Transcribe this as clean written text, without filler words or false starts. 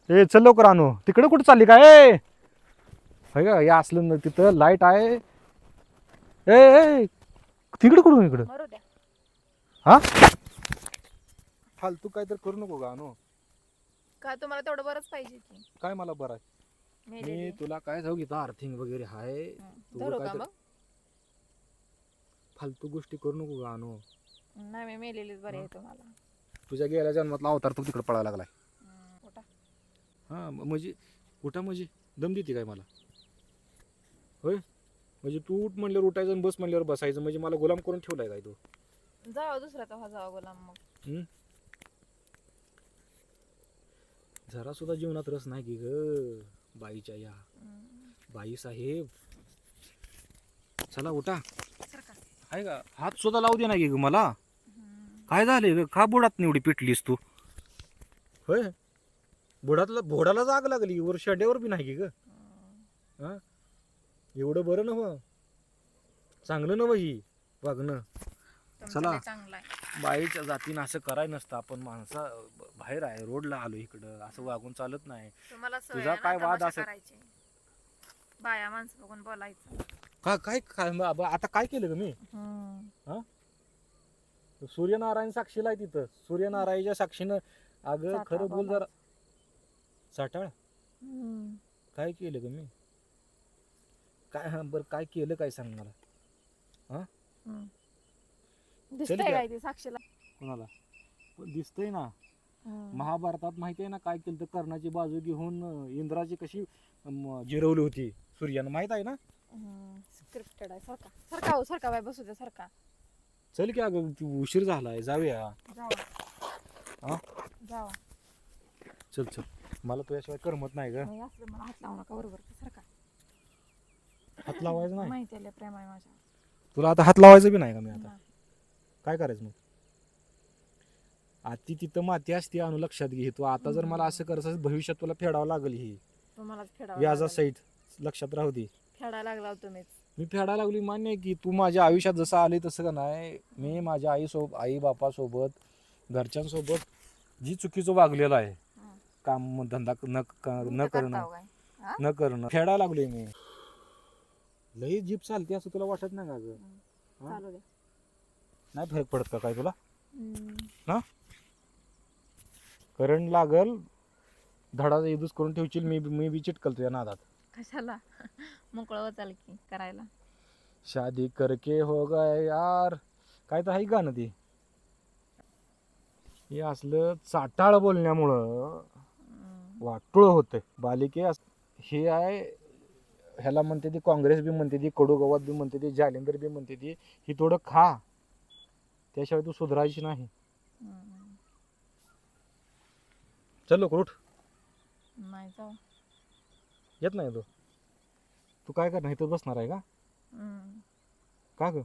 ए चल लवकर आणू. तिकडे कुठे चालली काय? होय का, या असलं ना तिथं लाईट आहे. ए ए तिकडे कुठून इकडं? मरू द्या. हा फालतू काय तर करू नको का आणू. का तुम्हाला तेवढं बरंच पाहिजे की काय मला बरं आहे. मी मेलेली. तुला काय जाऊ घेता अर्थिंग वगैरे आहे. धरू का मग? फालतू गोष्टी करू नको का आणू. नाही मी मेलेलीच बरी आहे तुम्हाला. तुझ्या गेल्या जन्मातला अवतार तू तिकडे पळायला लागलाय. उठा. हा म्हणजे उठा म्हणजे दम देते काय मला? होय म्हणजे तू उठ म्हणल्यावर उठायचं आणि बस म्हणल्यावर बसायचं, म्हणजे मला गुलाम करून ठेवलाय काय तू? जावा दुसऱ्याचा हा जावा गुलाम मग. जरा सुद्धा जीवनात रस नाही की ग बाईच्या या. बाई साहेब चला उठा. आहे का हात सुद्धा लावू दे ना की ग मला. काय झाले ग, का बुडात एवढी पिटलीस तू? होय भोडाला जाग लागली वर शेड्यावर बी नाही की ग. हा एवढं बरं नव, चांगलं नव ही वागणं. चला चांगला आहे. बाईच्या जातीनं असं करायला नसतं. आपण माणसा बाहेर आहे, रोडला आलो इकडं, असं वागून चालत नाही. तुम्हाला सवय तुझा आहे ना काय वाद तमाशा असेल? करायची. बाया माणसं बघून बोलायचं. का काय काय आता काय केलं ग मी? हा सूर्यनारायण साक्षीला आहे तिथं. सूर्यनारायणच्या साक्षीनं अगं साठाळ खरं बोल जरा. साठाळ हम्म. काय केलं ग मी? काय हा बरं काय केलं काय सांग मला. हा दिसतंय घ्या. काय ते साक्षीला? कोणाला पण दिसतंय ना. महाभारतात माहिती आहे ना काय केलं तर कर्णाची बाजू घेऊन इंद्राची कशी जिरवली होती सूर्यानं, माहित आहे ना? स्क्रिप्टेड आहे. सरका सरका हो सरका बाय बसू दे सरका. चल की अगं उशीर झालाय, जाऊया. जावा हा जावा. चल चल मला तुझ्याशिवाय करमत नाही ग. नाही असलं मला हात लावू नका बरोबर सरका. हात लावायचं नाही माहिती आहे प्रेम आहे माझ्या. तुला आता हात लावायचं बी नाही का मी आता? नाही. काय करायचं मग? आती तिथं माती असते आणू लक्षात घे. तू आता जर मला असं करत भविष्यात तुला फेडावं लागेल. ही तुम्हालाच फेडावं व्याजा लागलं. सहित लक्षात राहू दे. फेडायला लागला हो तुम्हीच. मी फेडायला लागली मान्य आहे की तू माझ्या आयुष्यात जसं आले तसं का नाही. मी माझ्या आई बापासोबत घरच्यांसोबत जी चुकीचं वागलेलं आहे, काम धंदा न करता करणं हो काय? हा? न करणं फेडायला लागलोय मी. लई जीप चालते असं तुला वाटत नाही का ग? चालू द्या. नाही फरक पडत का काय तुला? हम्म. हा करंट लागल धडा इदूस करून ठेवशील. मी बी चिटकल तुझ्या नादात. कशाला मोकळं होचाल की करायला. शादी करके हो गए यार, काय तर आहे गाणं ते. हे असलं चाटाळ बोलण्यामुळं वाटोळ होतंय बालिके. हे आहे ह्याला म्हणते ती काँग्रेस बी म्हणते ती, कडू गवत बी म्हणते ती, जालिंदर बी म्हणते ती. ही थोडं खा त्याशिवाय तू सुधारायची नाही. चल लवकर उठ. नाही जाऊ. येत नाही तू काय करणार इथं बसणार आहे का? का ग?